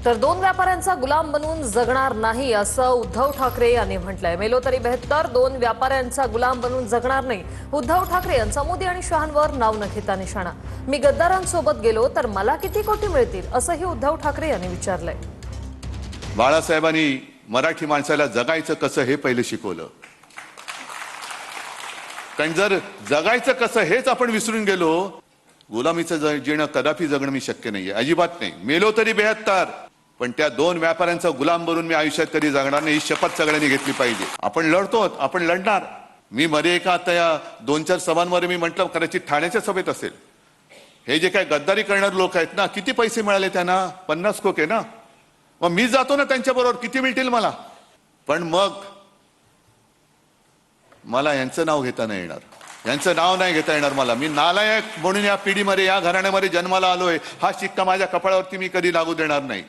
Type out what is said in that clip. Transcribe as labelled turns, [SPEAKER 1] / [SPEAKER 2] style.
[SPEAKER 1] तर दोन व्यापाऱ्यांचा गुलाम बनून जगणार नाही असं उद्धव ठाकरे यांनी म्हटलंय। मेलो तरी बेहत्तर, दोन व्यापाऱ्यांचा गुलाम बनून जगणार नाही। उद्धव ठाकरे यांचा मोदी आणि शहांवर नाव न घेता निशाणा। मी गद्दारांसोबत गेलो तर मला किती कोटी मिळतील असंही उद्धव ठाकरे यांनी विचारलंय।
[SPEAKER 2] बाळासाहेबांनी मराठी माणसाला जगायचं कसं हे पहिले शिकवलं। कारण जर जगायचं कसं हेच आपण विसरून गेलो, गुलामीचं जीणं कदापि जगणं मी शक्य नाहीये, अजिबात नाही। मेलो तरी 72, पण त्या दोन व्यापाऱ्यांचा गुलाम बनून मी आयुष्यात कधी जगणार नाही, ही शपथ सगळ्यांनी घेतली पाहिजे। आपण लढतो, आपण लढणार। मी मध्ये एका आता या 2-4 सभांमध्ये मी म्हटलं, कदाचित ठाण्याच्या सभेत असेल, हे जे काय गद्दारी करणारे लोक आहेत ना, किती पैसे मिळाले त्यांना? 50 कोटी ना। मग मी जातो ना त्यांच्याबरोबर, किती मिळतील मला? पण मग मला यांचं नाव घेता नाही येणार, यांचं नाव नाही घेता येणार मला। मी नालायक म्हणून या पिढीमध्ये, या घराण्यामध्ये जन्माला आलोय, हा शिक्का माझ्या कपाळावरती मी कधी लागू देणार नाही।